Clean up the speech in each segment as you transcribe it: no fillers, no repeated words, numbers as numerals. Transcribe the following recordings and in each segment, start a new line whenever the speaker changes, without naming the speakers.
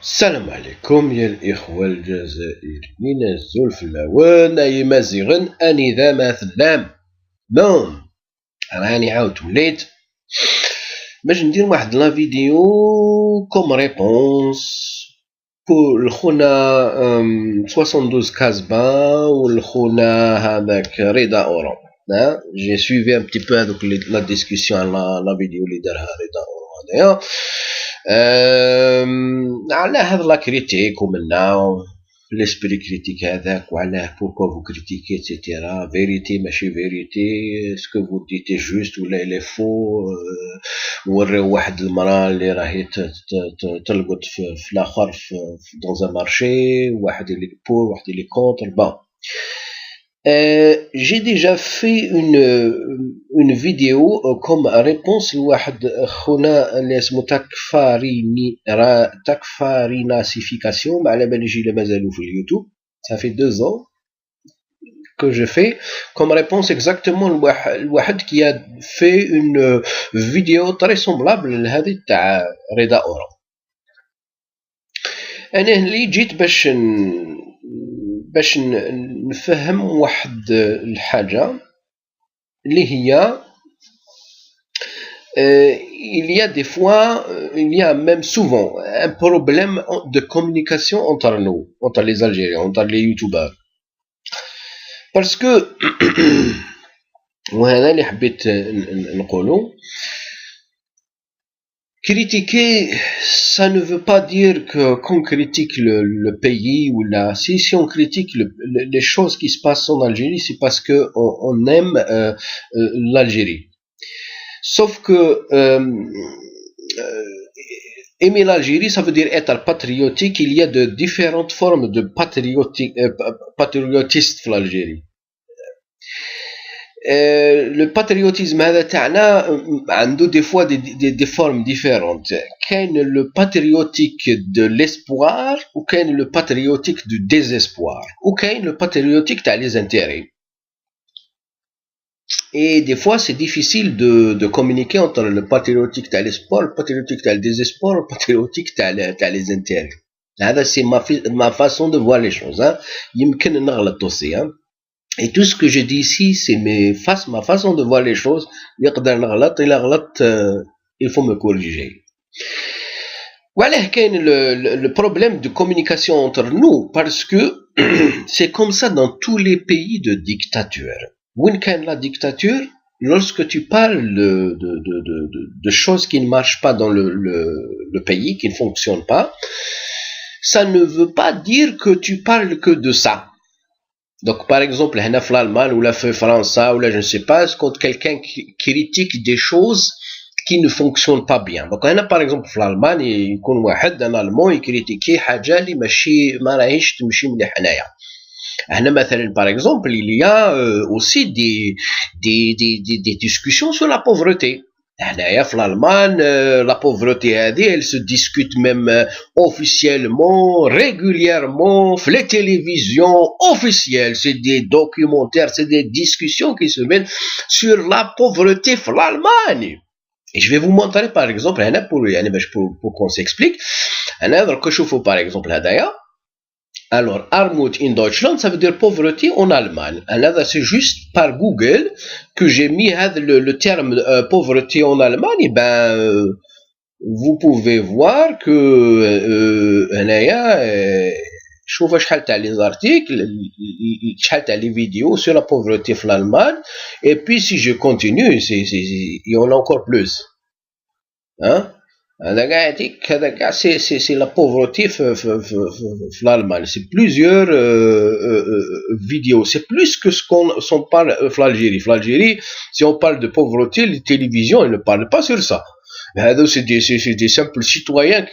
السلام عليكم يا الإخوة الجزائريين الزلف الأوان أي مزيغن أني ذا مثلام بون راني عاود وليت باش ندير واحد لا فيديو كوم ريبونس بور لخونا 72 كازبان والخونا هذاك رضا أورو. J'ai suivi un petit peu donc la discussion la vidéo اللي دارها رضا أورو هذايا على هذا لا كريتيك ومنا ليسبري كريتيك هذاك وعلاه بوركو فو كريتيكي اتسيتيرا فيريتي ماشي فيريتي اسكو فو ديتي جوست ولا الي فو وريو واحد المراه اللي راهي تلقط في الاخر دون ان مارشي واحد اللي بور واحد اللي كونتر بون. J'ai déjà fait une vidéo comme réponse لواحد خونا اللي اسمه تكفاريناسيفيكاسيون ما على باليش الا مازالو في اليوتيوب. Ça fait 2 ans que je fais comme réponse exactement لواحد qui a fait une vidéo très semblable لهذه تاع رضا أورو. أنا اللي جيت باش نفهم واحد الحاجة اللي هي il y a des fois, il y a même souvent un problème de communication entre nous, entre les Algériens, entre les youtubeurs. Parce que وهذا اللي حبيت نقوله critiquer, ça ne veut pas dire qu'on critique le pays ou là. Si on critique les choses qui se passent en Algérie, c'est parce que on aime l'Algérie. Sauf que aimer l'Algérie, ça veut dire être patriotique. Il y a de différentes formes de patriotisme في l'Algérie. Le patriotisme هذا تاعنا عنده des fois des formes différentes. كاين le patriotique de l'espoir ou كاين le patriotique du désespoir ou كاين le patriotique تاع les intérêts. Et des fois c'est difficile de communiquer entre le patriotique تاع l'espoir, le patriotique تاع le désespoir, le patriotique تاع les intérêts. هذا c'est ma façon de voir les choses. يمكن نغلط aussi. Et tout ce que je dis ici, c'est ma façon de voir les choses. Il faut me corriger. Voilà le problème de communication entre nous, parce que c'est comme ça dans tous les pays de dictature. Où est la dictature? Lorsque tu parles de choses qui ne marchent pas dans le pays, qui ne fonctionnent pas, ça ne veut pas dire que tu parles que de ça. Donc, par exemple, en Allemagne ou la France, ou là, je ne sais pas, quand quelqu'un critique des choses qui ne fonctionnent pas bien. Donc, par exemple, en Allemagne, il y a un Allemand qui critique حاجة اللي ماشي ما راهيش تمشي مليح هنايا. هنا مثلا, par exemple, il y a aussi des discussions sur la pauvreté. هنايا في l'Allemagne, la pauvreté elle se discute même officiellement, régulièrement, les télévisions officielles, c'est des documentaires, c'est des discussions qui se mènent sur la pauvreté في l'Allemagne. Et je vais vous montrer par exemple, pour qu'on s'explique, par exemple, alors, Armut in Deutschland, ça veut dire pauvreté en Allemagne. Alors, c'est juste par Google que j'ai mis le terme pauvreté en Allemagne. Et vous pouvez voir que je trouve les articles, les vidéos sur la pauvreté en Allemagne. Et puis, si je continue, il y en a encore plus. Hein? C'est la pauvreté en Allemagne. C'est plusieurs vidéos. C'est plus que ce qu'on parle en Algérie. En Algérie, si on parle de pauvreté, les télévisions, elles ne parlent pas sur ça. C'est des simples citoyens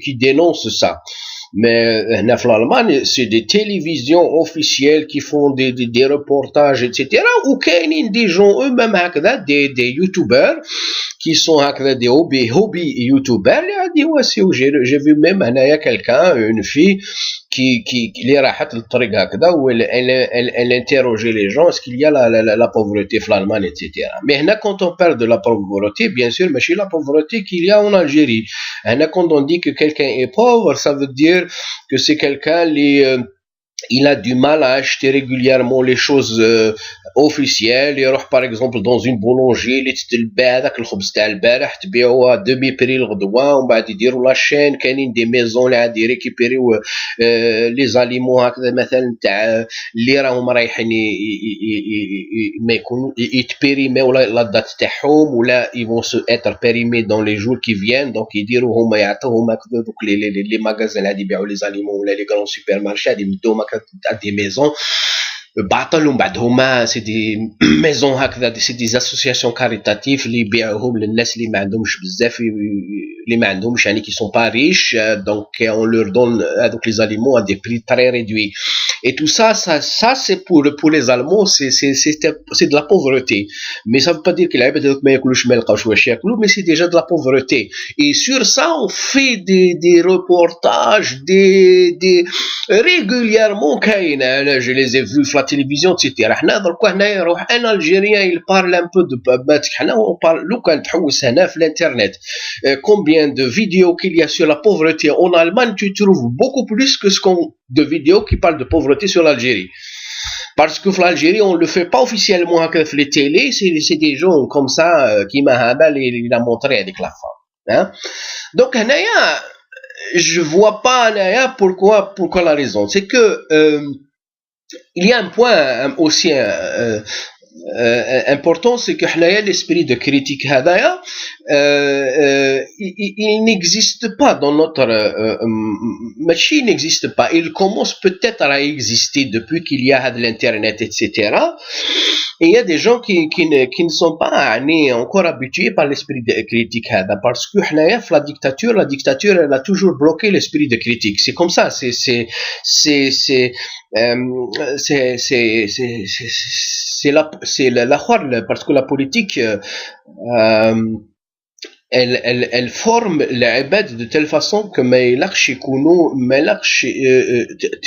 qui dénoncent ça. Mais en Allemagne, c'est des télévisions officielles qui font des reportages, etc. Ou qu'il y a des gens eux-mêmes, des youtubeurs, qui sont des hobby youtubeurs, j'ai vu même quelqu'un, une fille qui les rahat le truc هكذا où elle interrogeait les gens, est-ce qu'il y a la pauvreté en Allemagne, etc. Mais là, quand on parle de la pauvreté, bien sûr, mais c'est la pauvreté qu'il y a en Algérie. Là, quand on dit que quelqu'un est pauvre, ça veut dire que c'est quelqu'un il a du mal à acheter régulièrement les choses officielles. Il par exemple dans une boulangerie اللي تتباع داك الخبز تاع البارح تبيعوها دمي بري الغدوه ومن بعد يديروا لاشين. كاينين دي ميزون اللي عاد يريكيبيريو لي زاليمون هكذا مثلا تاع اللي راهم رايحين ما يكونوا يتبيريميو لا دات تاعهم ولا يفون سو اتر بيريمي دون لي جور كي فيان. دونك يديروا هما يعطوهم هكذا دوك لي ماغازان اللي يبيعوا لي زاليمون ولا لي غران سوبر مارشي غادي يمدوهم à des maisons بعطلوا من بعد هما سي دي ميزون هكذا سي دي اسوسياسيون كاريتاتيف اللي يبيعوهم للناس اللي ما عندهمش بزاف اللي ما عندهمش يعني qui sont pas riches. Donc on leur donne donc les aliments à des prix très réduits et tout ça c'est pour les Allemands c'est de la pauvreté. Mais ça veut pas dire que العباد هذوك ما ياكلوش ما يلقاوش واش ياكلوا, mais c'est déjà de la pauvreté. Et sur ça on fait des reportages des régulièrement كاين. je les ai vus télévision etc. حنا دركا هنايا روح ان الجيريان il parle un peu de باتك حنا on parle لو كان تحوس هنا في الانترنت combien de vidéos qu'il y a sur la pauvreté en Allemagne, tu trouves beaucoup plus que de vidéos qui parlent de pauvreté sur l'Algérie. Parce que l'Algérie, on le fait pas officiellement avec les télés, c'est des gens comme ça qui m'a il a montré avec la femme. Hein? Donc هنايا je vois pas هنايا pourquoi la raison, c'est que il y a un point aussi important, c'est que l'esprit de critique il n'existe pas dans notre machine, n'existe pas. Il commence peut-être à exister depuis qu'il y a de l'internet, etc. Et il y a des gens qui ne sont pas encore habitués par l'esprit de critique parce que la dictature elle a toujours bloqué l'esprit de critique. C'est comme ça, c'est la parce que la politique elle forme l'ibad de telle façon que ما يلقش يكونوا ما يلقش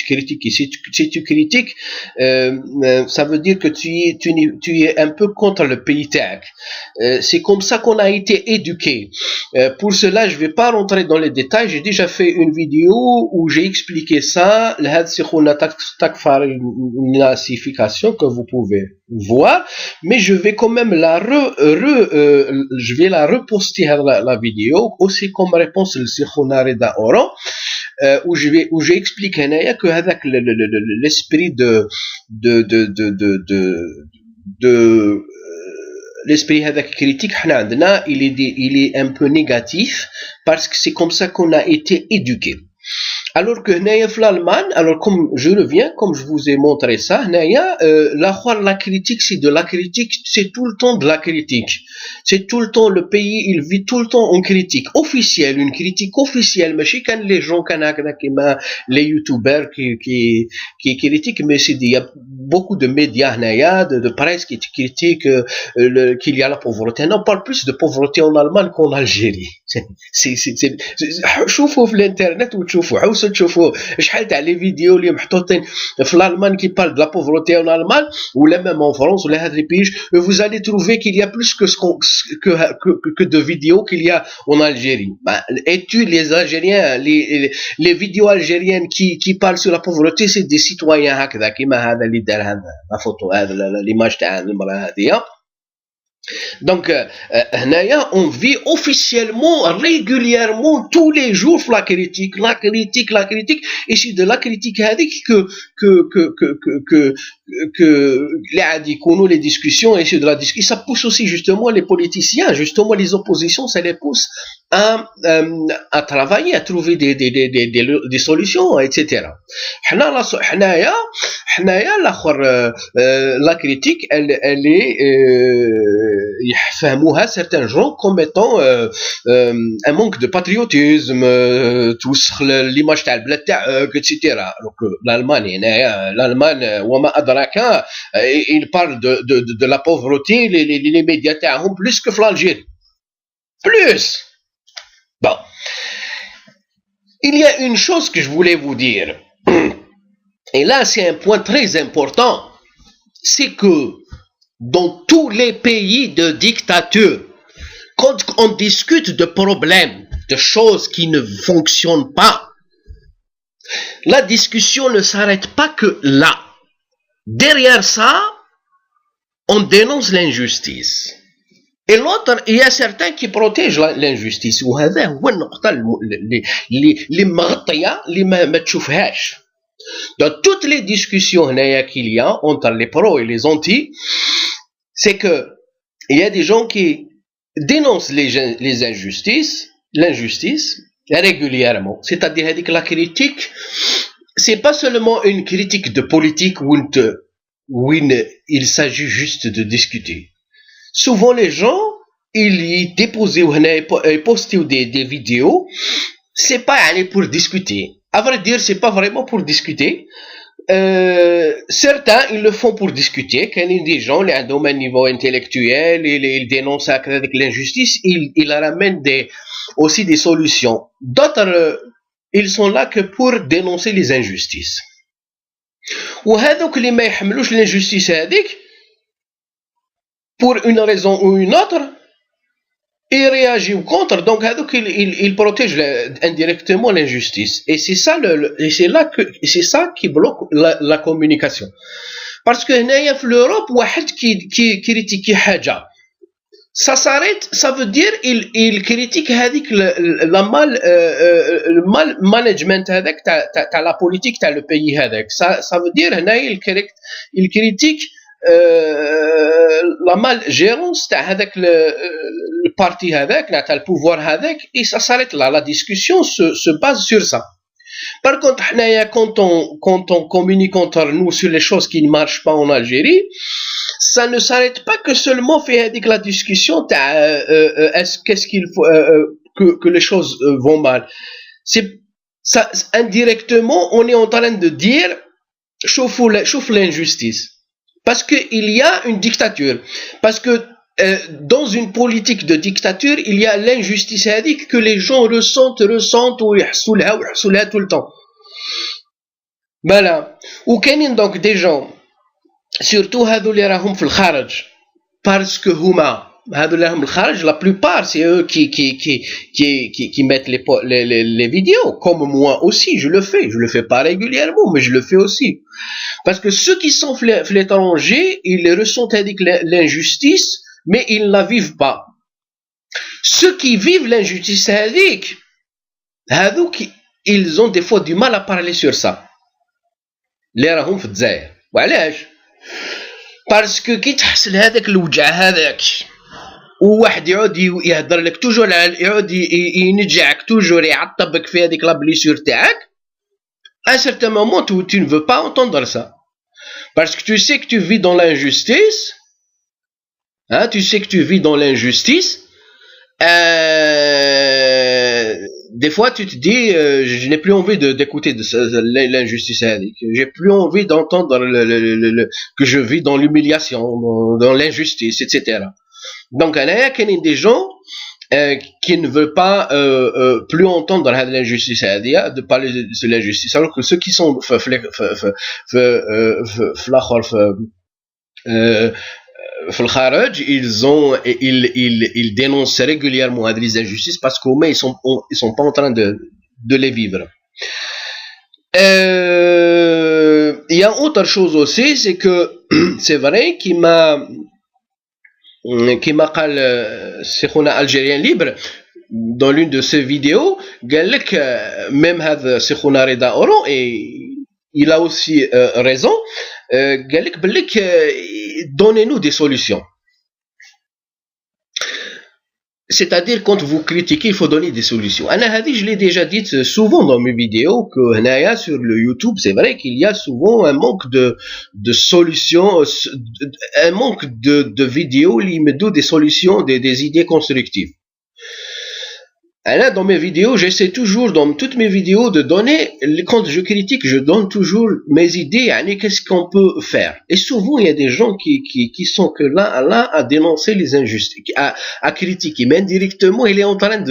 critique. Si tu critiques ça veut dire que tu es un peu contre le pays tag. C'est comme ça qu'on a été éduqué. Pour cela je vais pas rentrer dans les détails, j'ai déjà fait une vidéo où j'ai expliqué ça, لهاد سيخونا تكفر classification que vous pouvez voir, mais je vais quand même je vais la reposter la vidéo aussi comme réponse le Sikhona Reda Oran où j'explique que avec l'esprit de l'esprit هذاك critique حنا عندنا il est un peu négatif parce que c'est comme ça qu'on a été éduqué. Alors que l'Allemagne, alors comme je reviens, comme je vous ai montré ça, la critique, c'est de la critique, c'est tout le temps de la critique. C'est tout le temps, le pays, il vit tout le temps en critique officielle, une critique officielle. Mais chez les gens, les youtubeurs qui critiquent, mais il y a beaucoup de médias, de presse qui critiquent qu'il y a la pauvreté. On parle plus de pauvreté en Allemagne qu'en Algérie. شوفوا في الانترنت وتشوفوا عاوزوا تشوفوا شحال تاع لي فيديو اللي محطوطين في الالمان qui parlent de la pauvreté en Allemagne ou même en France ou les pays, vous allez trouver qu'il y a plus que de vidéos qu'il y a en Algérie. Études les Algériens, les vidéos algériennes qui parlent sur la pauvreté, c'est des citoyens هكذا كيما هذا اللي دار هذا لا فوتو هذا l'image تاع المراه هذه. Donc, on vit officiellement, régulièrement, tous les jours la critique, et c'est de la critique les discussions, et c'est de la discussion, ça pousse aussi justement les politiciens, justement les oppositions, ça les pousse à travailler, à trouver des solutions, etc. La critique, elle est يفهموها certains gens comme étant un manque de patriotisme, توسخ l'image تاع البلاد تاعك etc. Donc l'Allemagne وما أدراك il parle de la pauvreté, les médias تاعهم plus que l'Algérie, plus. Bon, Il y a une chose que je voulais vous dire, et là c'est un point très important, c'est que dans tous les pays de dictature, quand on discute de problèmes, de choses qui ne fonctionnent pas, la discussion ne s'arrête pas que là. Derrière ça, on dénonce l'injustice. Et l'autre, il y a certains qui protègent l'injustice. وهذا هو النقطة اللي مغطية اللي ما تشوفهاش. Dans toutes les discussions qu'il y a entre les pros et les anti, c'est que il y a des gens qui dénoncent les injustices, l'injustice régulièrement. C'est-à-dire que la critique, c'est pas seulement une critique de politique où il s'agit juste de discuter. Souvent les gens, ils déposent ou postent des vidéos, c'est pas aller pour discuter. À vrai dire, c'est pas vraiment pour discuter. Certains, ils le font pour discuter. Quand il y a des gens, ils ont un niveau intellectuel, ils dénoncent avec l'injustice, ils ramènent aussi des solutions. D'autres, ils sont là que pour dénoncer les injustices. وهذوك اللي ما يحملوش l'injustice هذيك, pour une raison ou une autre, ils réagissent contre, donc ils protègent indirectement l'injustice. Et c'est ça, c'est ça qui bloque la communication. Parce que هنايا في l'Europe, واحد qui critique حاجة, ça s'arrête, ça veut dire il critique هذيك le mal management هذاك تاع la politique تاع le pays هذاك. Ça veut dire هنايا il critique la malgérance تاع هذاك le parti هذاك تاع le pouvoir هذاك, et ça s'arrête là. La discussion se base sur ça. Par contre, quand on communique entre nous sur les choses qui ne marchent pas en Algérie, ça ne s'arrête pas que seulement fait avec la discussion qu'est-ce qu'il faut que les choses vont mal. C'est ça, indirectement, on est en train de dire chauffe l'injustice. Parce qu'il y a une dictature. Parce que dans une politique de dictature, il y a l'injustice que les gens ressentent ou يحسوا tout le temps. Voilà. Ou كاينين donc des gens, surtout هذو اللي راهم في الخارج, parce que هما هذو اللي راهم في الخارج, la plupart c'est eux qui mettent les vidéos, comme moi aussi, je le fais pas régulièrement, mais je le fais aussi. Parce que ceux qui sont à l'étranger, ils ressentent l'injustice, mais ils ne la vivent pas. Ceux qui vivent l'injustice ils ont des fois du mal à parler sur ça. اللي راهم في الجزائر. وعلاش؟ parce que كي تحصل هذاك الوجع هذاك, وواحد يعود يهضر لك توجور, يعود ينجعك توجور, يعطبك في هذيك لا بليسور تاعك, à un certain moment tu ne veux pas entendre ça. Parce que tu sais que tu vis dans l'injustice, hein, tu sais que tu vis dans l'injustice, des fois tu te dis je n'ai plus envie d'écouter l'injustice, j'ai plus envie d'entendre que je vis dans l'humiliation, dans l'injustice, etc. Donc il y a des gens qui ne veulent pas plus entendre l'injustice, de parler de l'injustice, alors que ceux qui sont في الخارج, ils dénoncent régulièrement les injustices parce qu'au moins ils sont pas en train de les vivre. Il y a autre chose aussi, c'est que c'est vrai qui m'a قال سيخونا algérien libre dans l'une de ses vidéos, قال لك même هذا سيخونا رضا أورو, et il a aussi raison, قال لك بلك donnez-nous des solutions. C'est-à-dire quand vous critiquez, il faut donner des solutions. Je l'ai déjà dit souvent dans mes vidéos que sur le YouTube, c'est vrai qu'il y a souvent un manque de solutions, un manque de vidéos qui me donnent des solutions, des idées constructives. Là, dans mes vidéos, j'essaie toujours, dans toutes mes vidéos, de donner, quand je critique, je donne toujours mes idées, qu'est-ce qu'on peut faire. Et souvent, il y a des gens qui sont que là à dénoncer les injustices, à critiquer. Mais indirectement, il est en train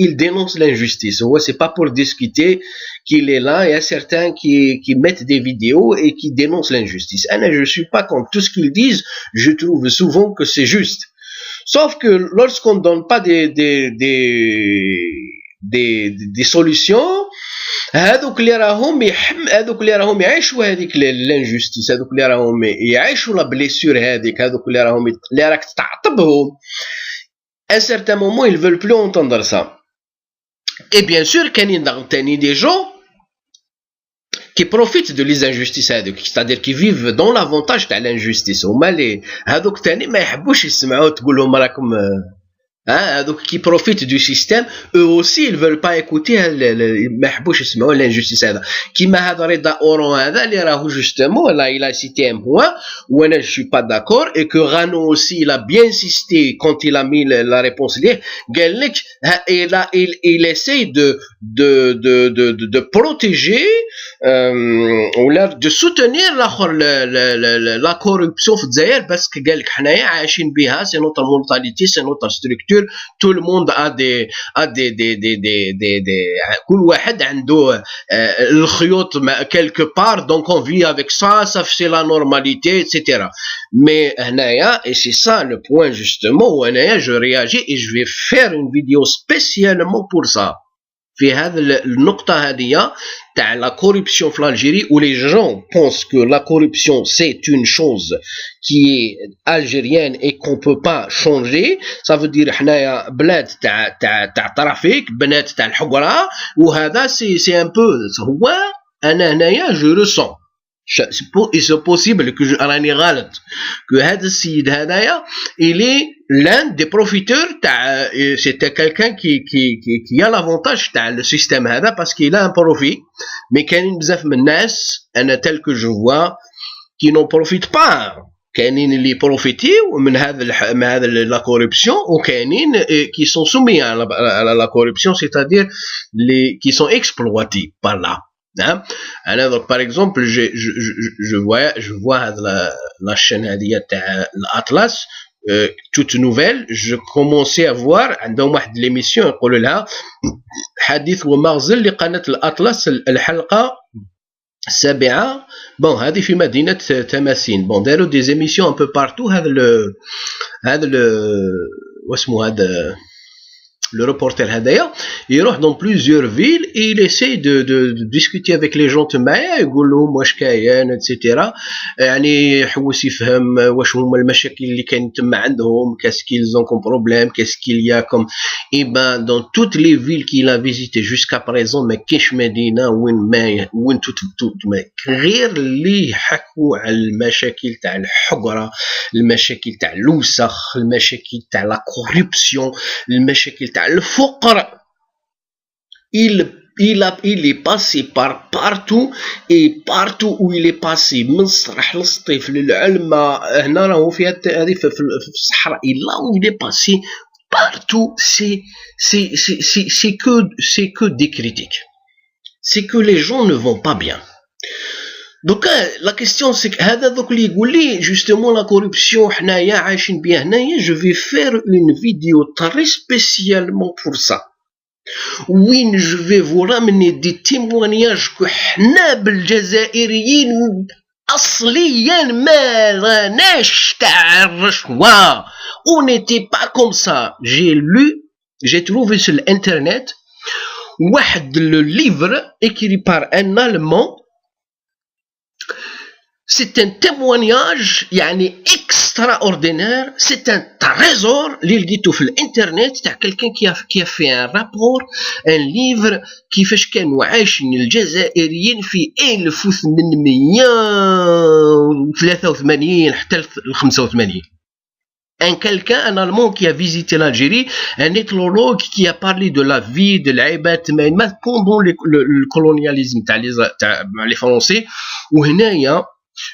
il dénonce l'injustice. Ouais, c'est pas pour discuter qu'il est là. Il y a certains qui mettent des vidéos et qui dénoncent l'injustice. Je suis pas contre tout ce qu'ils disent. Je trouve souvent que c'est juste. Sauf que lorsqu'on ne donne pas des solutions, هذوك اللي راهم يعيشوا هذيك الانجستيس، هذوك اللي راهم يعيشوا لا بليسور هذيك، هذوك اللي راك تعطبهم، à un certain moment ils veulent plus entendre ça. Et bien sûr كاينين تاني des gens qui profitent de les injustices هذوك، c'est-à-dire qui vivent dans l'avantage تاع l'injustice. هما اللي هذوك تاني ما يحبوش يسمعوا تقول لهم راكم donc qui profitent du système, eux aussi ils veulent pas écouter ما يحبوش يسمعوا l'injustice هذا. كيما هذا رضا اورون هذا اللي راهو justement là il a cité un point où je suis pas d'accord, et que Rano aussi il a bien insisté quand il a mis la réponse ليه قال لك il essaie de protéger ولا de soutenir la corruption في الجزائر، بس قال لك حنايا عايشين بها، c'est notre mentalité, c'est notre structure. Tout le monde a des كل واحد عنده الخيوط quelque part, donc on vit avec ça c'est la normalité, etc. Mais هنايا, et c'est ça le point justement où هنايا je réagis et je vais faire une vidéo spécialement pour ça. في هذا النقطة هذه تاع la corruption في l'Algérie, où les gens pensent que la corruption c'est une chose qui est algérienne et qu'on peut pas changer. Ça veut dire حنايا بلاد تاع ترافيك، بلاد تاع الحقرة، وهذا c'est un peu هو أنا هنايا je ressens. C'est possible que je راني غلط، que هذا السيد هذايا il est l'un des profiteurs تاع c'était quelqu'un qui a l'avantage تاع le système هذا parce qu'il a un profit. mais كاينين بزاف من الناس أنا tel que je vois qui n'en profitent pas. كاينين اللي بروفيتيو من هذا la corruption، وكاينين qui sont soumis à la corruption, c'est-à-dire qui sont exploités par là. Alors, donc, par exemple, je vois la chaîne l'Atlas, toute nouvelle. Je commençais à voir عندهم واحد l'émission يقولوا لها حديث ومغزل لقناة الأطلس الحلقة 7. bon هذه في مدينة تماسين. bon داروا des émissions un peu partout. هذا واسمه هذا le reporter هذايا يروح dans plusieurs villes et il essaie de discuter avec les gens تمايا، يقول لهم واش كاين etc. يعني يحوس يفهم واش هما المشاكل اللي كاين تما عندهم، qu'est-ce qu'ils ont comme problème, qu'est-ce qu'il y a comme. et ben dans toutes les villes qu'il a visitées jusqu'à présent ما كاينش مدينة وين غير اللي يحكوا على المشاكل تاع الحقرة، المشاكل تاع الوسخ، المشاكل تاع la corruption، المشاكل تاع الفقر. il est passé par partout, et partout où il est passé من الصرح للصيف للعلمة هنا راهو في هذه في الصحراء، là où il est passé partout c'est que des critiques, c'est que les gens ne vont pas bien. Donc la question c'est que هذا دوك اللي يقول لي justement la corruption حنايا عايشين بها هنايا. je vais faire une vidéo très spécialement pour ça. وين je vais vous ramener des témoignages que حنا بالجزائريين أصليا ما راناش تاع الرشوة. on n'était pas comme ça. j'ai trouvé sur l'internet واحد le livre écrit par un Allemand. c'est un témoignage يعني extraordinaire, c'est un trésor اللي لقيته في الانترنت تاع quelqu'un qui a fait un rapport, un livre كيفاش كانوا عايشين الجزائريين في 1883 حتى ل 85. un Allemand qui a visité l'Algérie, un ethnologue qui a parlé de la vie de l'Aïbat pendant le colonialisme تاع les Français. وهنايا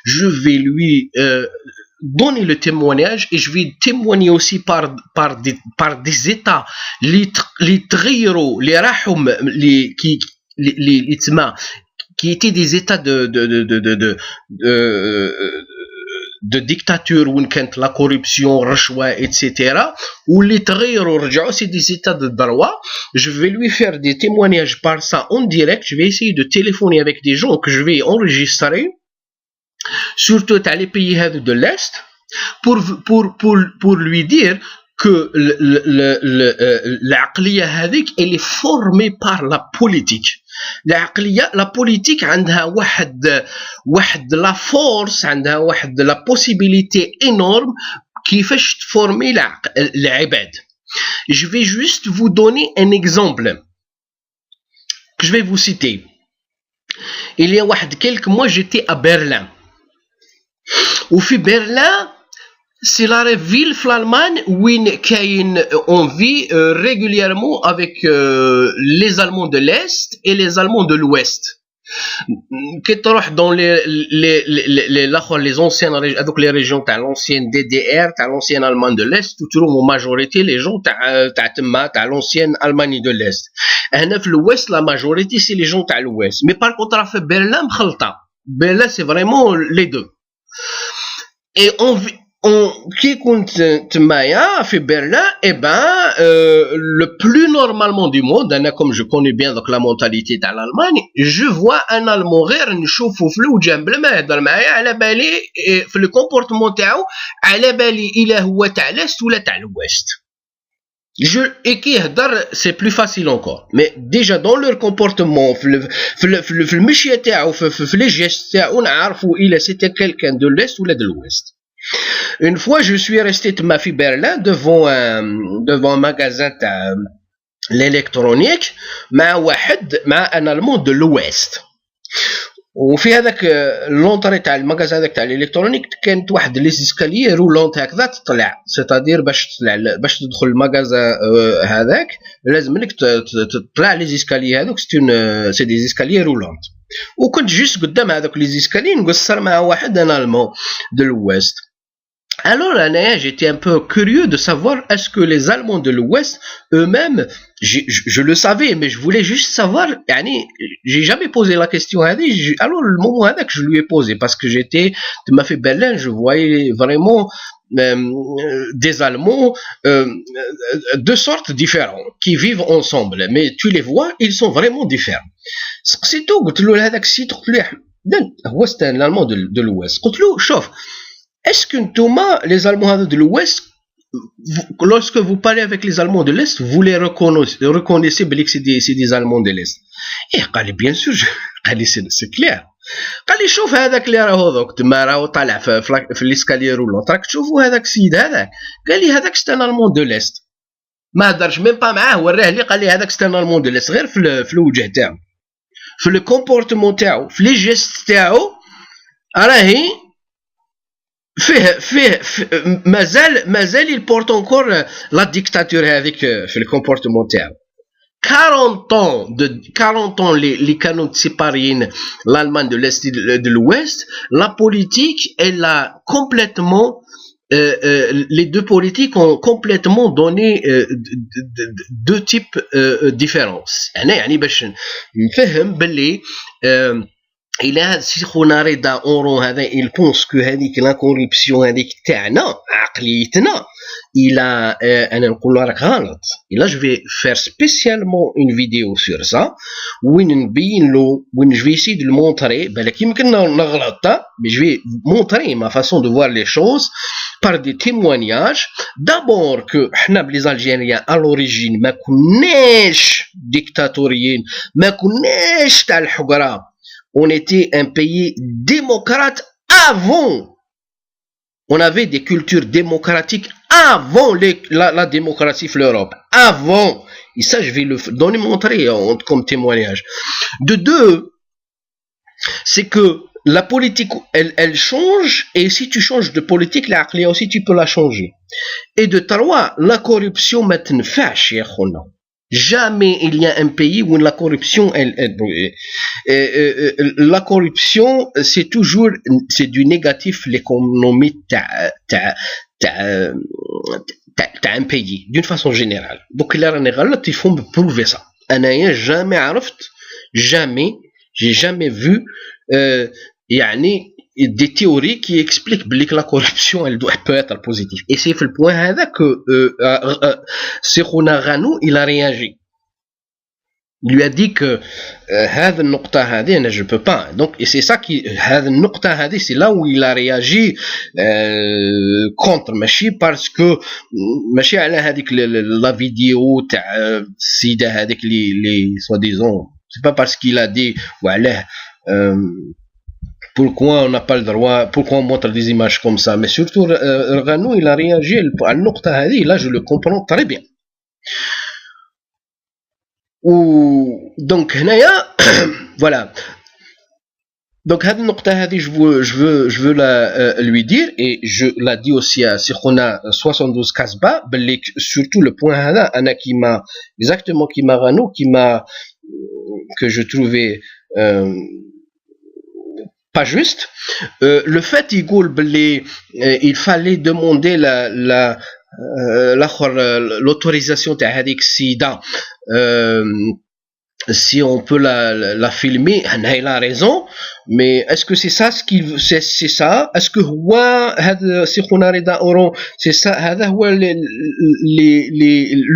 je vais lui donner le témoignage et je vais témoigner aussi par des états qui étaient des états de dictature où la corruption, rachwa, etc. Ou les c'est des états de droit. Je vais lui faire des témoignages par ça en direct. Je vais essayer de téléphoner avec des gens que je vais enregistrer, surtout à les pays de l'Est, pour lui dire que l'aqliya hadik, elle est formée par la politique. La politique عندها واحد la force, عندها واحد la possibilité énorme كيفاش تفورمي العباد. Je vais juste vous donner un exemple que je vais vous citer. Il y a quelques mois, j'étais à Berlin. وفي Berlin, c'est la ville en Allemagne où on vit régulièrement avec les Allemands de l'Est et les Allemands de l'Ouest. Quand tu vas dans les anciennes régions, donc les régions de l'ancienne DDR, de l'ancienne Allemagne de l'Est, tu trouves en majorité les gens de l'ancienne Allemagne de l'Est. Et dans l'Ouest, la majorité, c'est les gens de l'Ouest. Mais par contre, à Berlin, Berlin, c'est vraiment les deux. Et qui compte Maya fait Berlin, eh ben, le plus normalement du monde, comme je connais bien donc la mentalité de l'Allemagne, je vois un Allemand rire, une chauffe au flou, j'aime le dans le Maya, à la bali, et le comportement tao, à la bali, il est ou à l'est ou à l'ouest. Et qui c'est plus facile encore. Mais déjà dans leur comportement, le méchier tao, les gestes tao, on a arfou, c'était quelqu'un de l'est ou de l'ouest. Une fois, je suis resté de ma fille Berlin devant un magasin l'électronique, mais un Allemand de l'Ouest. وفي هذاك لونطري تاع المغازا هذاك تاع الالكترونيك كانت واحد لي اسكاليي رولونت هكذا تطلع سيتادير باش تدخل المغازا هذاك لازم لك تطلع لي اسكاليي هذوك سي دي اسكاليي رولونت وكنت جوست قدام هذوك لي اسكاليي نقصر مع واحد انا المو de l'Ouest. Alors, j'étais un peu curieux de savoir est-ce que les Allemands de l'Ouest eux-mêmes, je le savais, mais je voulais juste savoir, j'ai jamais posé la question à lui, alors le moment que je lui ai posé, parce que j'étais de ma fille Berlin, je voyais vraiment des Allemands de sortes différentes, qui vivent ensemble, mais tu les vois, ils sont vraiment différents. C'est tout, c'est un Allemand de l'Ouest. Est-ce que les Allemands de l'Ouest, lorsque vous parlez avec les Allemands de l'Est, vous les reconnaissez que c'est des Allemands de l'Est? Et bien sûr, c'est clair. قال لي شوف هذاك اللي راهو دوك تما راهو طالع في الاسكالير رولونط راك تشوفوا هذاك السيد هذاك قال لي هذاك ستان المون دو ليست ما هضرش ميم با معاه وراه لي قال لي هذاك ستان المون دو ليست غير في الوجه تاعو في لو كومبورتمون تاعو في لي جيست تاعو راهي فيه مازال il porte encore la dictature هذيك في le comportement تاعو 40 ans les canons séparés l'Allemagne de l'Est et de l'Ouest la politique elle a complètement les deux politiques ont complètement donné deux types différences يعني باش نفهم باللي il a si on arrête d'en هذا il pense que هذيك la corruption هذيك تاعنا عقليتنا il a انا نقول لك غلط et là je vais faire spécialement une vidéo sur ça وين نبين له وين je vais essayer de le montrer بالك يمكن نغلط mais je vais montrer ma façon de voir les choses par des témoignages d'abord que حنا les Algériens à l'origine ما كناش ديكتاتوريين ما كناش تاع الحقره on était un pays démocrate avant. On avait des cultures démocratiques avant la démocratie en Europe. Avant. Et ça, je vais le donner montrer comme témoignage. De deux, c'est que la politique, elle change. Et si tu changes de politique, la aqliya aussi, tu peux la changer. Et de trois, la corruption, ما تنفعش يا خونا. Jamais il y a un pays où la corruption, la corruption, c'est toujours, c'est du négatif l'économie un pays, d'une façon générale. Donc, il faut me prouver ça. Jamais, j'ai jamais vu, des théories qui expliquent que la corruption peut être positive. Et c'est le point que Sekhouna Ghanou il a réagi. Il lui a dit que je peux pas. Donc, et c'est ça qui, c'est là où il a réagi contre Machi, parce que Machi a la vidéo Sida avec les soi-disant, c'est pas parce qu'il a dit voilà pourquoi on n'a pas le droit, pourquoi on montre des images comme ça, mais surtout Ghanou il a réagi à Nokta Hadi, là je le comprends très bien. Donc voilà. Donc je veux lui dire, et je l'ai dit aussi à Sekhouna 72 Kasba, surtout le point Hana qui m'a exactement que je trouvais pas juste. Le fait il fallait demander l'autorisation de Hadik Sida, si on peut la filmer, il a raison, mais est-ce que c'est ça c'est ça? Est-ce que Sekhouna Rida Oron, c'est ça,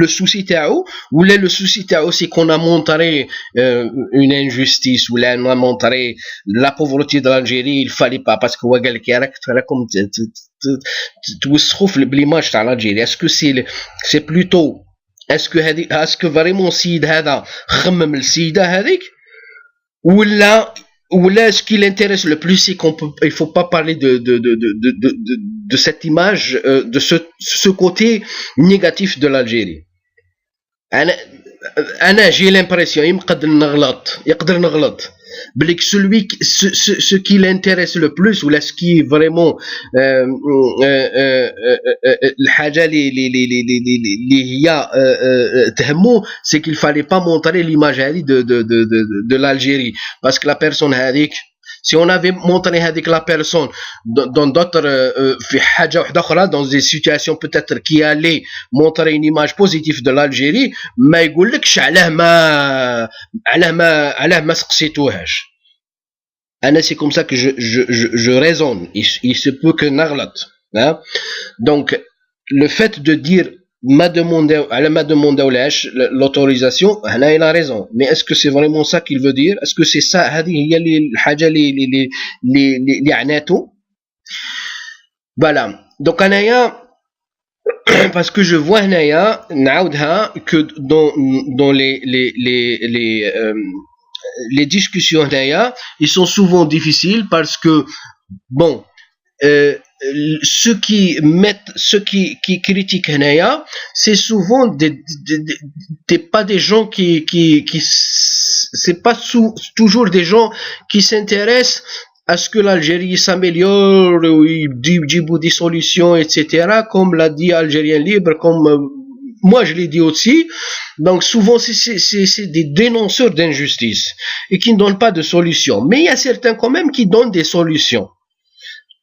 le souci tao, ou le souci tao c'est qu'on a montré une injustice, ou là on a montré la pauvreté de l'Algérie, il fallait pas, parce que Wagal Kiarak comme tu l'image de l'Algérie. Est-ce que c'est plutôt, est-ce que vraiment Sid Hada خمم السيدة هذيك, ولا ce qui l'intéresse le plus c'est il faut pas parler de cette image, de ce côté négatif de l'Algérie. j'ai l'impression يقدر نغلط ce qui l'intéresse le plus, ou ce qui est vraiment الحاجة اللي هي تهمه, c'est qu'il fallait pas montrer l'image de l'Algérie, parce que la personne هذيك, si on avait montré avec la personne dans d'autres dans des situations peut-être qui allaient montrer une image positive de l'Algérie, ما يقولكش علاه ما سقسيتوهاش. C'est comme ça que je raisonne. Il se peut que نغلط, hein? Donc le fait de dire m'a demandé l'autorisation, il a raison, mais est-ce que c'est vraiment ça qu'il veut dire? Est-ce que c'est ça voilà. Donc parce que je vois que dans les discussions ils sont souvent difficiles, parce que bon, ceux qui critiquent Hanaya, c'est souvent pas des gens qui c'est pas toujours des gens qui s'intéressent à ce que l'Algérie s'améliore, ou des solutions, etc., comme l'a dit Algérien Libre, comme moi je l'ai dit aussi. Donc souvent c'est des dénonceurs d'injustice et qui ne donnent pas de solution, mais il y a certains quand même qui donnent des solutions.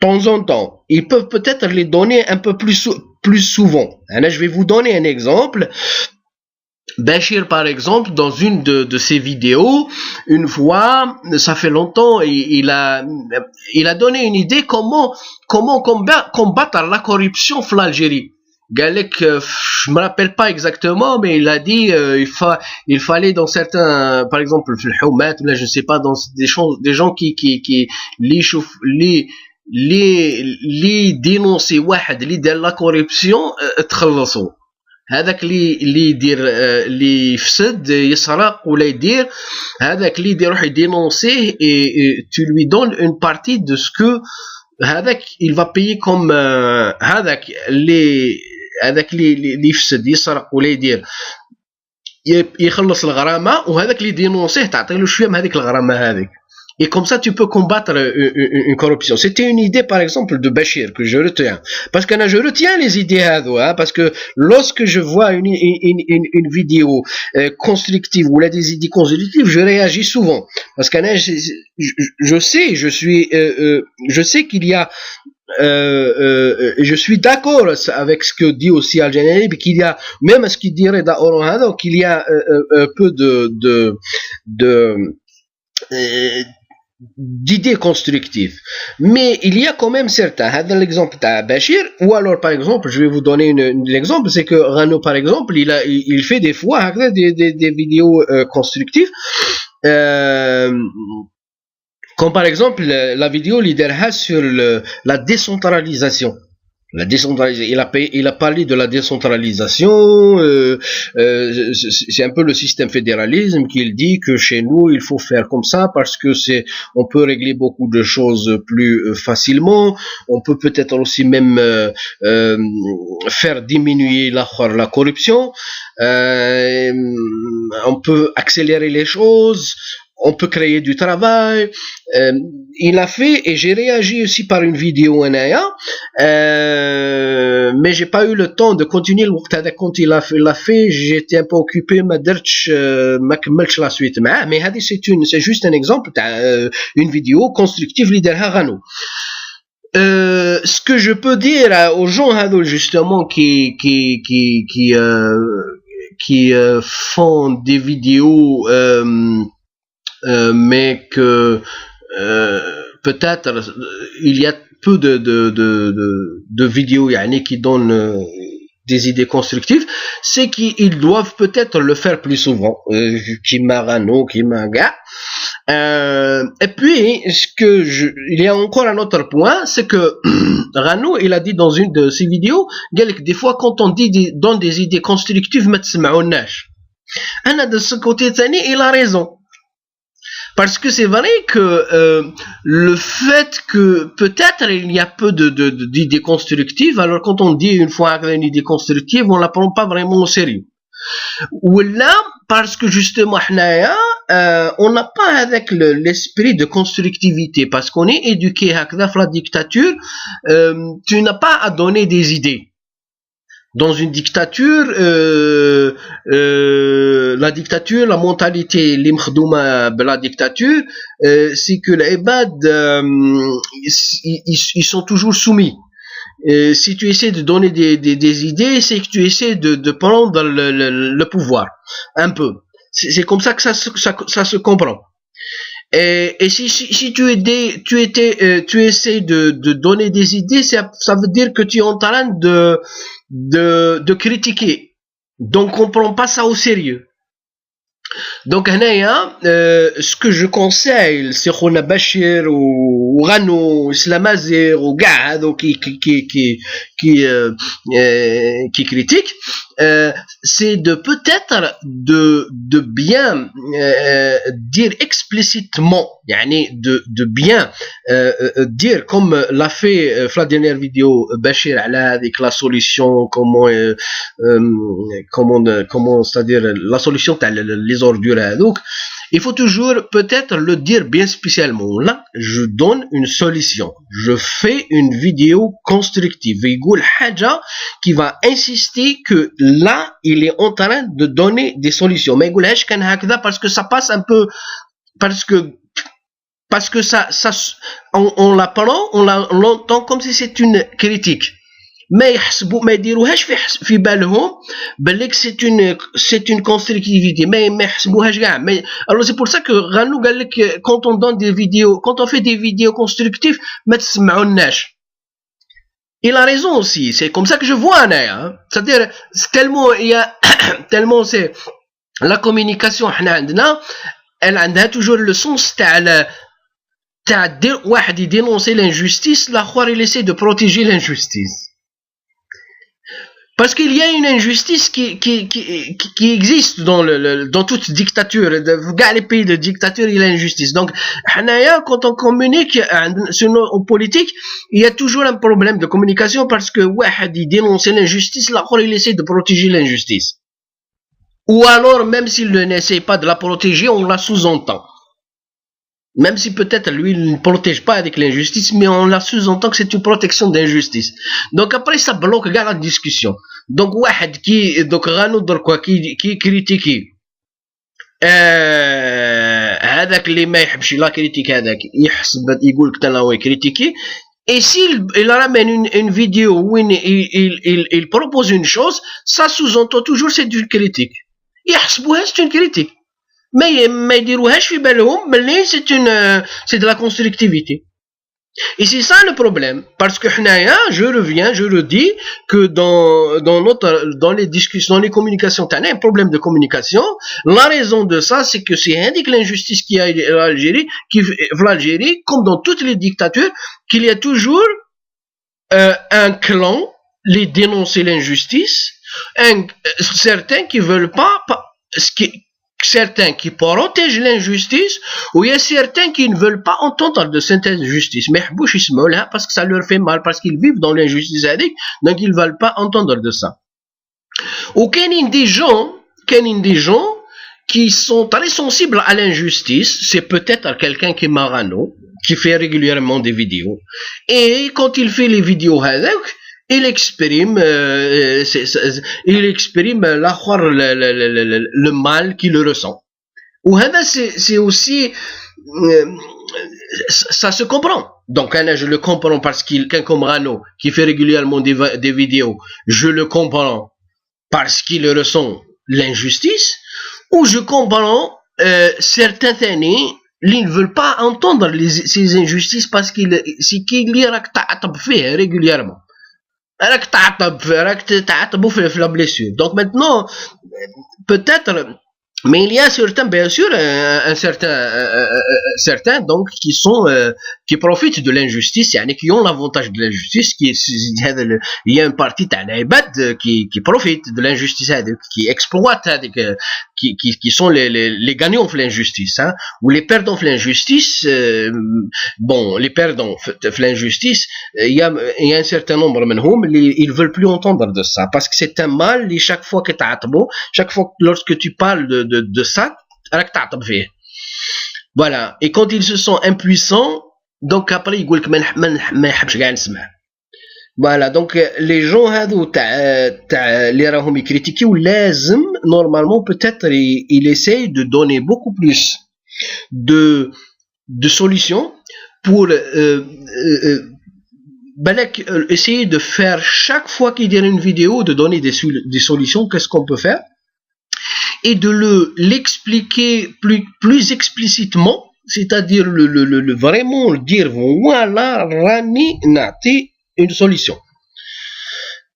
De temps en temps, ils peuvent peut-être les donner un peu plus souvent. Je vais vous donner un exemple. Bachir, par exemple, dans une de ses vidéos, une fois, ça fait longtemps, il a donné une idée comment combattre la corruption en Algérie. Galek, je me rappelle pas exactement, mais il a dit il fallait dans certains, par exemple le Houmat, là je sais pas, dans des gens qui les dénoncer واحد اللي دار la corruption تخلصوا. هذاك اللي يدير اللي يفسد يسرق ولا يدير, هذاك اللي يروح يدينونسيه, et tu lui donnes une partie de ce que هذاك il va payer comme هذاك اللي يفسد يسرق ولا يدير يخلص الغرامه, وهذاك اللي دينونسيه تعطي له شويه من هذيك الغرامه هذيك. Et comme ça, tu peux combattre une corruption. C'était une idée, par exemple, de Bachir, que je retiens. Parce que je retiens les idées, hein, parce que lorsque je vois une vidéo constructive, ou là des idées constructives, je réagis souvent. Parce que je sais qu'il y a je suis d'accord avec ce que dit aussi Al-Janali, qu'il y a, même ce qu'il dirait d'Aoran, qu'il y a un peu d'idées constructives. Mais il y a quand même certains. Dans l'exemple de Bachir, ou alors par exemple, je vais vous donner l'exemple, c'est que Rano par exemple, il fait des fois des vidéos constructives. Comme par exemple la vidéo leader sur la décentralisation. Il a parlé de la décentralisation. C'est un peu le système fédéralisme qu'il dit que chez nous il faut faire comme ça parce que on peut régler beaucoup de choses plus facilement. On peut peut-être aussi même faire diminuer la corruption. On peut accélérer les choses. On peut créer du travail. Il a fait, et j'ai réagi aussi par une vidéo mais j'ai pas eu le temps de continuer le وقت هذا quand il l'a fait, j'étais un peu occupé, ما كملتش la suite معاه. Mais c'est juste un exemple une vidéo constructive اللي دارها غانو. Ce que je peux dire aux gens justement qui font des vidéos mais que peut-être il y a peu de vidéos qui donnent des idées constructives, c'est qu'ils doivent peut-être le faire plus souvent, et puis il y a encore un autre point, c'est que Rano il a dit dans une de ses vidéos, des fois quand on donne des idées constructives, ما تسمعوناش. أنا de ce côté il a raison. Parce que c'est vrai que le fait que peut-être il y a peu d'idées constructives, alors quand on dit une fois une idée constructive, on la prend pas vraiment au sérieux. Ou là, parce que justement, on n'a pas avec l'esprit de constructivité, parce qu'on est éduqué à la dictature, tu n'as pas à donner des idées. Dans une dictature, la dictature, la mentalité, de la dictature, c'est que les ibad, ils sont toujours soumis. Si tu essaies de donner des idées, c'est que tu essaies de prendre le pouvoir, un peu. C'est comme ça que ça se comprend. Et si tu essaies de donner des idées, ça veut dire que tu es en train de critiquer. Donc on prend pas ça au sérieux. Donc ce que je conseille, c'est Khona Bachir ou Rano, Islamazir ou Gad qui critiquent, c'est de peut-être de bien dire explicitement, de bien dire comme l'a fait la dernière vidéo Bachir avec la solution, comment c'est-à-dire la solution les ordures. Donc il faut toujours peut-être le dire bien spécialement. Là, je donne une solution. Je fais une vidéo constructive. يقول حاجة qui va insister que là, il est en train de donner des solutions. Mais يقولهاش كان هكذا parce que ça passe un peu, parce que ça on l'apprend, on l'entend comme si c'est une critique. ما يديروهاش في بالهم بالك c'est une constructivité, ما يحسبوهاش كاع. Alors c'est pour ça que Rano قال لك quand on donne des vidéos, quand on fait des vidéos constructives ما تسمعوناش. Il a raison aussi, c'est comme ça que je vois hein. C'est-à-dire tellement il y a tellement c'est la communication احنا عندنا elle عندها toujours le sens تاع واحد يدينونسي l'injustice, l'akhar il essaie de protéger l'injustice. Parce qu'il y a une injustice qui existe dans toute dictature. Dans les pays de dictature, il y a l'injustice. Donc, quand on communique en politique, il y a toujours un problème de communication parce que il dénonce l'injustice, l'autre il essaie de protéger l'injustice. Ou alors, même s'il n'essaie pas de la protéger, on la sous-entend. Même si peut-être lui il ne protège pas avec l'injustice, mais on la sous-entend que c'est une protection d'injustice. Donc après ça bloque la discussion. Donc واحد qui donc غانو دركوا qui critiquer هذاك اللي ما يحبش لا كريتيك هذاك يحسب يقول لك انا هو كريتيكي. Et s'il ramène une vidéo où il propose une chose, ça sous-entend toujours c'est une critique. يحسبوها c'est une critique. ما يديروهاش في بالهم بلي c'est de la constructivité. Et c'est ça le problème, parce que je le dis que dans les discussions, dans les communications, t'as un problème de communication. La raison de ça, c'est que c'est l'injustice qu'il y a en Algérie, comme dans toutes les dictatures, qu'il y a toujours un clan, les dénoncer l'injustice, certains qui veulent pas, certains qui protègent l'injustice, ou il y a certains qui ne veulent pas entendre de cette injustice. Mais parce que ça leur fait mal, parce qu'ils vivent dans l'injustice, donc ils ne veulent pas entendre de ça. Ou qu'il y a des gens qui sont très sensibles à l'injustice, c'est peut-être quelqu'un qui est marano, qui fait régulièrement des vidéos. Et quand il fait les vidéos, il exprime le mal qu'il ressent. Ou c'est aussi ça se comprend. Donc je le comprends parce qu'il quelqu'un comme Rano qui fait régulièrement des vidéos, je le comprends parce qu'il ressent l'injustice, ou je comprends certains aînés ils ne veulent pas entendre ces injustices parce qu'il y a régulièrement. La blessure. Donc maintenant, peut-être, mais il y a certains, bien sûr, certains donc qui profitent de l'injustice, qui ont l'avantage de l'injustice, il y a une partie qui profite de l'injustice, qui exploite, qui sont les gagnants de l'injustice, hein, ou les perdants de l'injustice. Bon, les perdants de l'injustice, il y a un certain nombre ils veulent plus entendre de ça, parce que c'est un mal, et chaque fois lorsque tu parles de ça, voilà. Et quand ils se sentent impuissants, donc après ils disent voilà. Donc les gens les راهم critiquent ou لازم normalement peut-être il essaye de donner beaucoup plus de solutions pour essayer de faire chaque fois qu'il y a une vidéo de donner des solutions, qu'est-ce qu'on peut faire, et de l'expliquer plus explicitement, c'est-à-dire vraiment dire voilà rani nati une solution.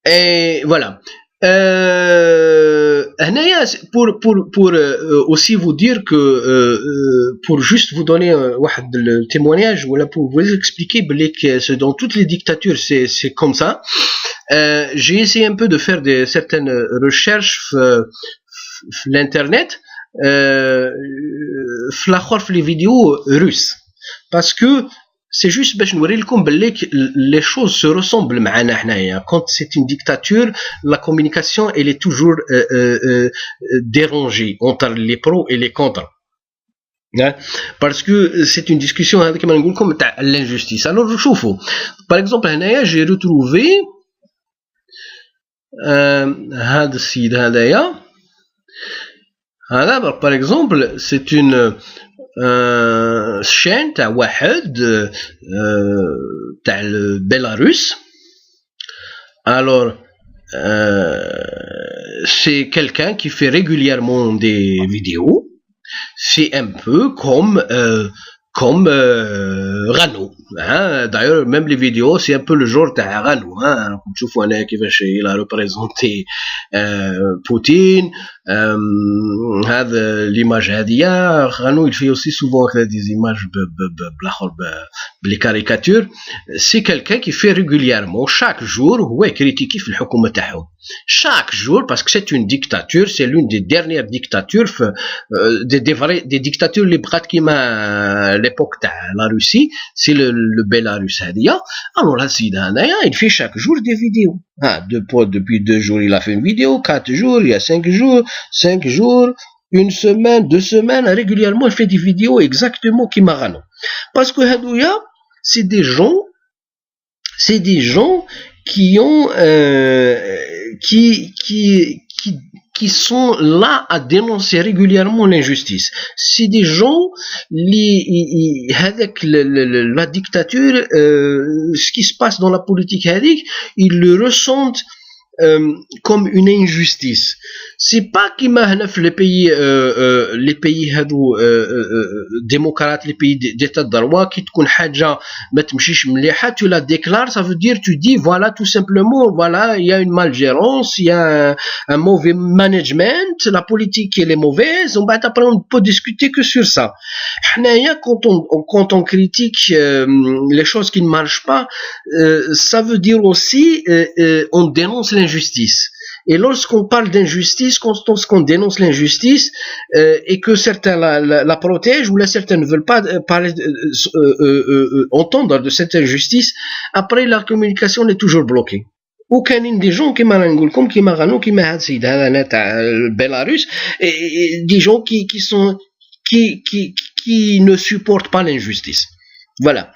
Et voilà. Pour aussi vous dire que pour juste vous donner le témoignage, voilà, pour vous expliquer que dans toutes les dictatures c'est comme ça. J'ai essayé un peu de faire certaines recherches l'internet, les vidéos russes, parce que c'est juste les choses se ressemblent. Quand c'est une dictature, la communication elle est toujours dérangée entre les pros et les contre, parce que c'est une discussion comme l'injustice. Alors par exemple j'ai retrouvé par exemple c'est une chaîne تاع واحد تاع البيلاروس. Alors c'est quelqu'un qui fait régulièrement des vidéos. C'est un peu comme Rano, hein. D'ailleurs même les vidéos c'est un peu le genre de Rano, hein. Il a représenté Poutine, l'image هذه. Rano il fait aussi souvent des images les caricatures. C'est quelqu'un qui fait régulièrement chaque jour critiquer في الحكومة تاعهم chaque jour, parce que c'est une dictature, c'est l'une des dernières dictatures des dictatures les l'époque de la Russie, c'est le Bélarus. Alors là, il fait chaque jour des vidéos. Depuis 2 jours, il a fait une vidéo, 4 jours, il y a 5 jours, une semaine, 2 semaines, régulièrement, il fait des vidéos exactement qui m'arrêtent. Parce que Hadouya, c'est des gens qui ont, qui sont là à dénoncer régulièrement l'injustice. C'est des gens, avec la dictature, ce qui se passe dans la politique, ils le ressentent comme une injustice. C'est pas qui m'ahnaf les pays démocrates, les pays d'état de droit, qui تكون حاجة ما تمشيش مليحة, tu la déclares, ça veut dire tu dis voilà, tout simplement, voilà, il y a une malgérance, il y a un mauvais management, la politique elle est mauvaise, après on ne peut discuter que sur ça. Quand on critique les choses qui ne marchent pas, ça veut dire aussi on dénonce l'injustice. Et lorsqu'on parle d'injustice, lorsqu'on dénonce l'injustice et que certains la protègent ou là certains ne veulent pas parler, entendre de cette injustice, après la communication est toujours bloquée. Ou كاينين des gens كيما نقول لكم كيما غنو كيما هاد السيد هذا انا تاع البيلاروس, des gens qui ne supportent pas l'injustice. Voilà.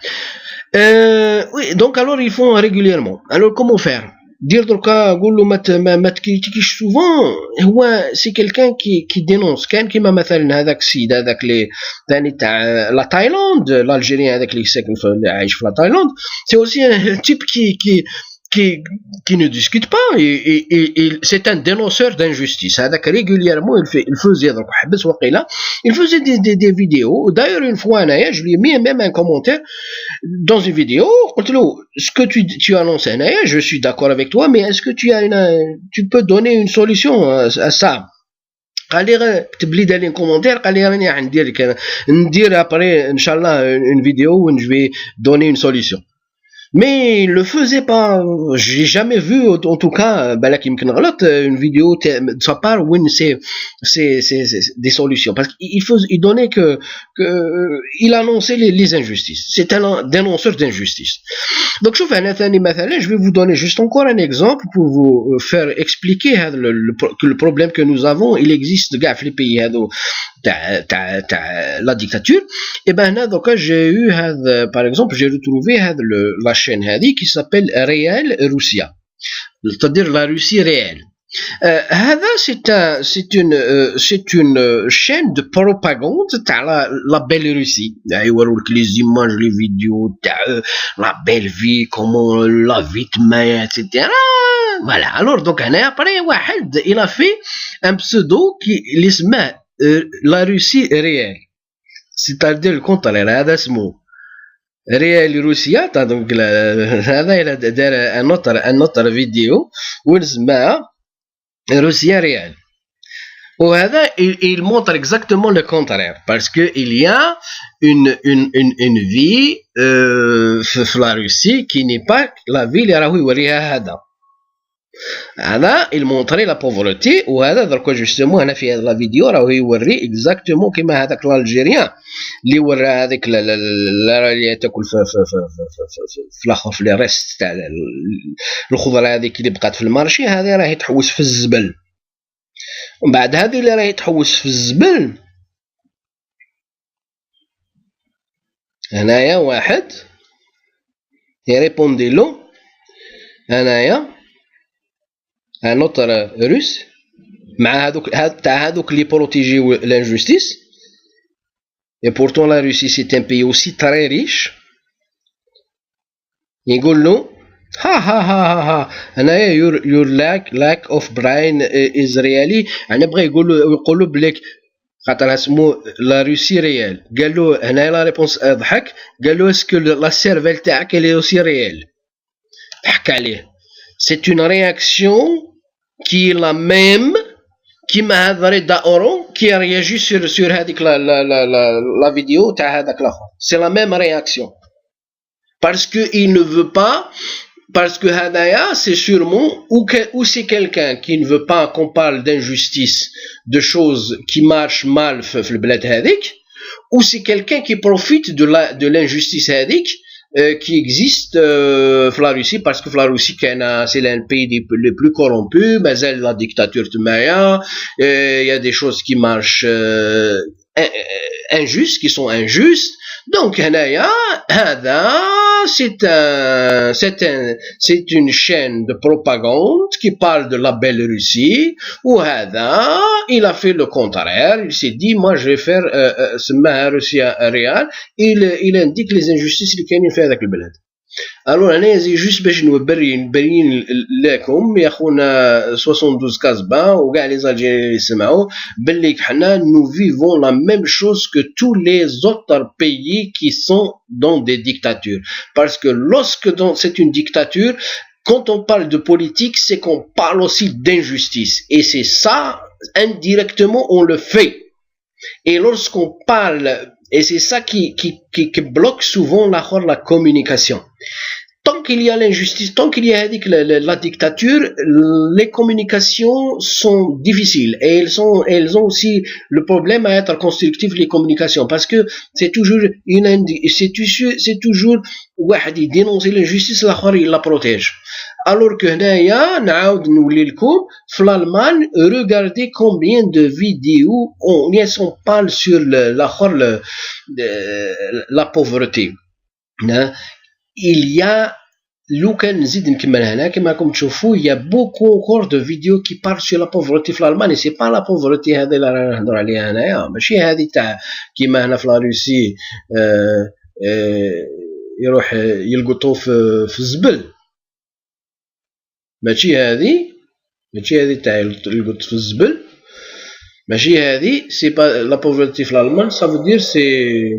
Oui, donc alors ils font régulièrement. Alors comment faire? Dire دركا قول له ما تكريتيكيش souvent, هو c'est quelqu'un qui dénonce. كان كيما مثلا هذاك السيد هذاك اللي ثاني تاع لا تايلاند, l'Algérien هذاك اللي ساكن اللي عايش في لا تايلاند, c'est aussi un type qui ne discute pas, et c'est un dénonceur d'injustice. هذاك régulièrement il faisait donc حبس وقيله, il faisait des vidéos. D'ailleurs une fois انايا je lui ai mis même un commentaire dans une vidéo, قلت له ce que tu annonces انايا, je suis d'accord avec toi, mais est-ce que tu peux donner une solution à ça? قال لي كتب لي دار لي كومونتير, قال لي راني ندير après inchallah une vidéo où je vais donner une solution. Mais il le faisait pas. J'ai jamais vu, en tout cas, une vidéo de sa part où c'est des solutions. Parce qu'il donnait il annonçait les injustices. C'est un dénonceur d'injustice. Donc, je vais vous donner juste encore un exemple pour vous faire expliquer le problème que nous avons. Il existe dans les pays la dictature. Et ben, donc, j'ai eu, par exemple, j'ai retrouvé la chaîne qui s'appelle Réel Russia, c'est-à-dire la Russie réelle. C'est une chaîne de propagande تاع la belle Russie. يوروك les images, les vidéos تاع la belle vie, comment la vie تمايا, etc. Voilà. Alors donc après واحد il a fait un pseudo qui اسمه la Russie réelle, c'est-à-dire le contraire. هذا اسمه ريال روسيا. دونك هذا دار ان اوتر فيديو واسمها روسيا ريال, وهذا il montre exactement le contraire, parce que il y a une vie في la Russie qui n'est pas la vie اللي راهو يوريها هذا il montrait la pauvreté. وهذا دركا جوستومون هنا في هذا لا فيديو راهو يوري اكزاكتومون كيما هذاك الالجيريان اللي ورى هذيك اللي تاكل في الاخر في لي ريست تاع الخضره هذيك اللي بقات في المارشي, هذه راهي تحوس في الزبل. ومن بعد هذه اللي راهي تحوس في الزبل, هنايا واحد يريبوندي له, هنايا un autre russe مع هذوك اللي بروتيجيو l'injustice. Et pourtant la Russie c'est un pays aussi très riche. يقول له ها هنايا your lack of brain is really, يعني بغى يقول له بليك خاطر اسمو لا روسي ريال. قال له هنايا لا ريبونس ضحك, قال له اسكو لا سيرفيل تاعك اللي اوسي ريال. ضحك عليه. C'est une réaction qui est la même qui m'a Reda Oron qui a réagi sur la vidéo تاع هذاك الاخر. C'est la même réaction, parce que il ne veut pas, parce que هذايا c'est sûrement ou c'est quelqu'un qui ne veut pas qu'on parle d'injustice, de choses qui marchent mal في البلاد هذيك, ou c'est quelqu'un qui profite de l'injustice هذيك qui existe la Russie, parce que la Russie c'est l'un des pays les plus corrompus, mais elle la dictature de Maya, il y a des choses qui marchent injustes, qui sont injustes. Donc c'est une chaîne de propagande qui parle de la belle Russie, où il a fait le contraire. Il s'est dit, moi je vais faire ce Russie réel. Il indique les injustices qui كاينين في هذاك البلاد. Alors انا زي juste باش نبين لكم يا خونا 72 كازبا وكاع لي زالجيريين اللي يسمعوا باللي حنا nous vivons la même chose que tous les autres pays qui sont dans des dictatures, parce que lorsque c'est une dictature, quand on parle de politique, c'est qu'on parle aussi d'injustice, et c'est ça indirectement on le fait. Et lorsqu'on parle, et c'est ça qui bloque souvent la communication. Tant qu'il y a l'injustice, tant qu'il y a la dictature, les communications sont difficiles, et elles ont aussi le problème à être constructives, les communications, parce que c'est toujours واحد يدينونسي l'injustice, l'autre il la protège. Alors que هنايا نعاود نولي لكم في l'Allemagne, regardez combien de vidéos on parle sur la pauvreté. Il y a لو كان نزيد نكمل هنا كما راكم تشوفوا il y a beaucoup encore de vidéos qui parlent sur la pauvreté في l'Allemagne. C'est pas la pauvreté هذه اللي رانا نهضروا عليها هنايا، ماشي هذه تاع كيما هنا في لا روسي يروح يلقطوا في الزبل، ماشي هذه تاع يلقط في الزبل، ماشي هذه. سي با لا pauvreté في l'Allemagne, ça veut dire c'est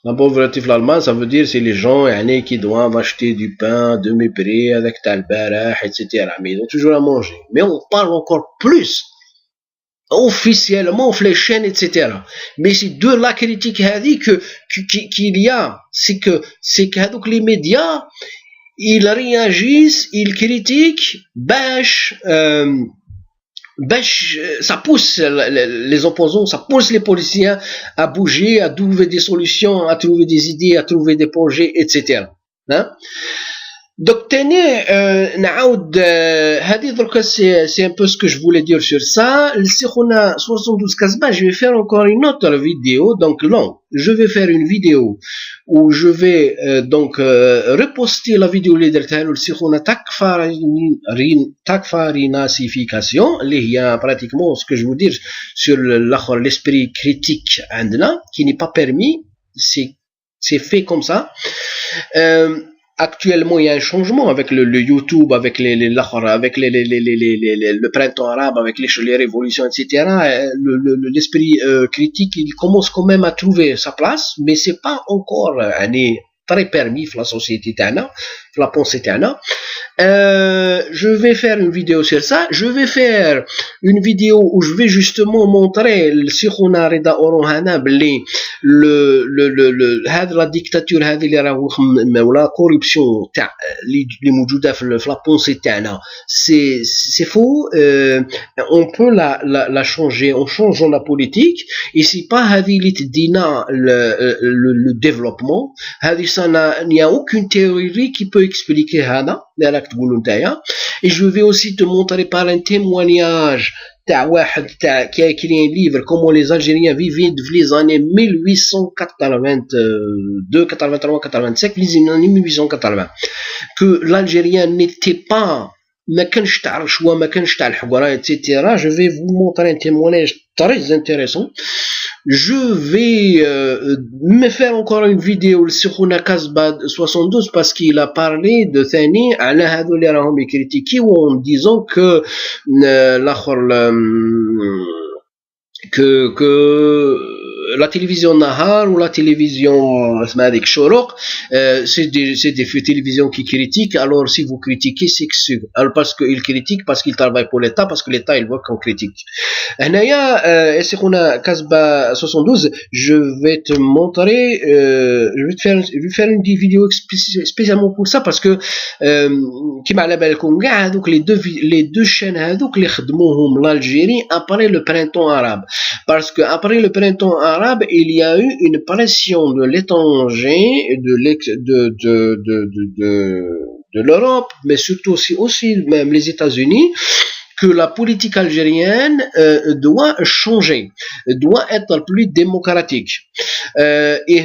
la pauvreté في l'Allemagne, ça veut dire c'est les gens qui doivent acheter du pain de mépris avec tal barah, etc. Mais ils ont toujours à manger. Mais on parle encore plus officiellement les chaînes, etc. Mais c'est de la critique qu'il y a, c'est que les médias ils réagissent, ils critiquent, ça pousse les opposants, ça pousse les policiers à bouger, à trouver des solutions, à trouver des idées, à trouver des projets, etc. Hein? Donc نعاود هذه دركا c'est un peu ce que je voulais dire sur ça. السيخونا 72 كازبا, je vais faire encore une autre vidéo, donc long. Je vais faire une vidéo où je vais reposter la vidéo اللي درتها له السيخونا takfarinacification اللي هي pratiquement ce que je veux dire sur l'esprit critique عندنا qui n'est pas permis, c'est fait comme ça. Actuellement, il y a un changement avec le YouTube, avec le printemps arabe, avec les révolutions, etc. L'esprit critique, il commence quand même à trouver sa place, mais c'est pas encore très permis dans la société tana, la pensée tana. Je vais faire une vidéo sur ça. Je vais faire une vidéo où je vais justement montrer السيخونا رضا أوروهانا بلي هذه لا ديكتاتور هذه اللي راهو ولا كوربسيون تاع اللي موجوده في لا بونسي تاعنا سي فو. on peut la changer en changeant la politique, et c'est pas هذه اللي تدينا le développement. هذه il n'y a aucune théorie qui peut expliquer هذا اللي راك تقولوا نتايا. Et je vais aussi te montrer par un témoignage تاع واحد qui a écrit un livre comment les Algériens vivaient dans les années 1882, 83, 85, les années 1880, que l'Algérien n'était pas ما كانش تاع الرشوه، ما كانش تاع الحقره، etc. Je vais vous montrer un témoignage très intéressant. Je vais me faire encore une vidéo للسيخونا كازبا 72 parce qu'il a parlé de ثاني على هذو اللي راهم يكريتيكي en disant que الاخر que la télévision Nahar ou la télévision Shoroq, c'est des télévisions qui critiquent. Alors si vous critiquez, c'est que alors parce qu'ils critiquent, parce qu'ils travaillent pour l'État, parce que l'État il veut qu'on critique. Naya, c'est qu'on a Kasba 72. Je vais te montrer, je vais faire une vidéo spécialement pour ça, parce que qui m'a la belle conga, donc les deux chaînes donc les khadmouhum l'Algérie après le printemps arabe, parce que après le printemps arabe arabe, il y a eu une pression de l'étranger, de l'Europe, mais surtout aussi même les États-Unis, que la politique algérienne doit changer, doit être plus démocratique. Et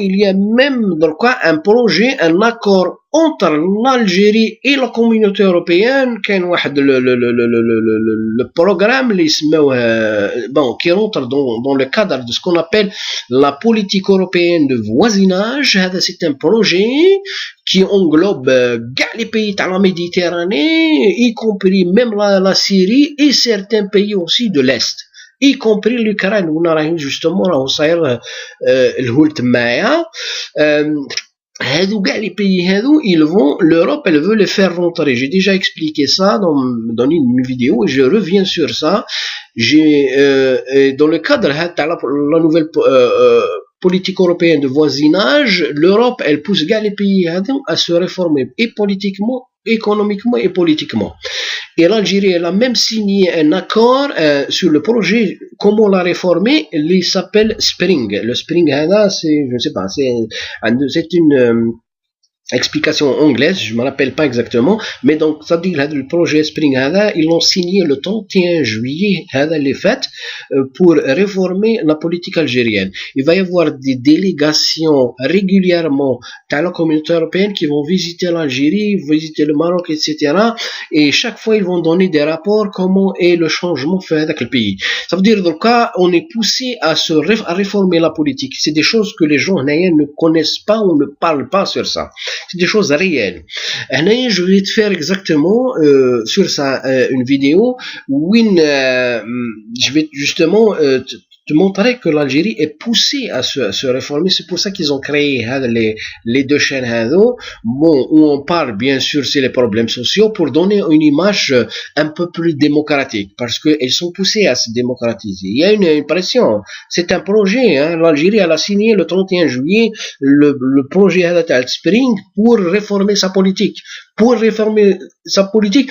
il y a même dans le cas un projet, un accord entre l'Algérie et la communauté européenne, le programme qui rentre dans le cadre de ce qu'on appelle la politique européenne de voisinage. C'est un projet qui englobe les pays de la Méditerranée, y compris même la Syrie et certains pays aussi de l'Est, y compris l'Ukraine, où on a justement là où ça les pays l'Europe elle veut les faire rentrer. J'ai déjà expliqué ça dans une vidéo et je reviens sur ça. Dans le cadre de la nouvelle politique européenne de voisinage, l'Europe elle pousse les pays à se réformer et politiquement, économiquement et politiquement. Et l'Algérie elle a même signé un accord sur le projet comment la réformer. Il s'appelle Spring. Le Spring c'est, je ne sais pas, c'est une explication anglaise, je ne me rappelle pas exactement, mais donc ça dit le projet Spring ils l'ont signé le 31 juillet les fêtes pour réformer la politique algérienne. Il va y avoir des délégations régulièrement dans la communauté européenne qui vont visiter l'Algérie, visiter le Maroc, etc. Et chaque fois ils vont donner des rapports comment est le changement fait avec le pays. Ça veut dire dans le cas on est poussé à réformer la politique. C'est des choses que les gens ne connaissent pas ou ne parlent pas sur ça. C'est des choses réelles. Je vais te faire exactement sur ça une vidéo où je vais justement te montrer que l'Algérie est poussée à se réformer. C'est pour ça qu'ils ont créé les deux chaînes où on parle bien sûr c'est les problèmes sociaux pour donner une image un peu plus démocratique, parce qu'ils sont poussés à se démocratiser. Il y a une pression. C'est un projet. L'Algérie elle a signé le 31 juillet le projet Spring pour réformer sa politique. Pour réformer sa politique,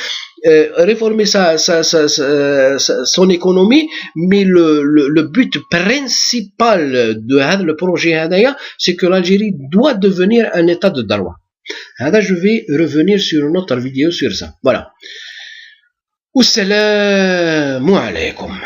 réformer son économie, mais le but principal de le projet c'est que l'Algérie doit devenir un état de droit. Je vais revenir sur une autre vidéo sur ça. Voilà. Wassalamu alaikum.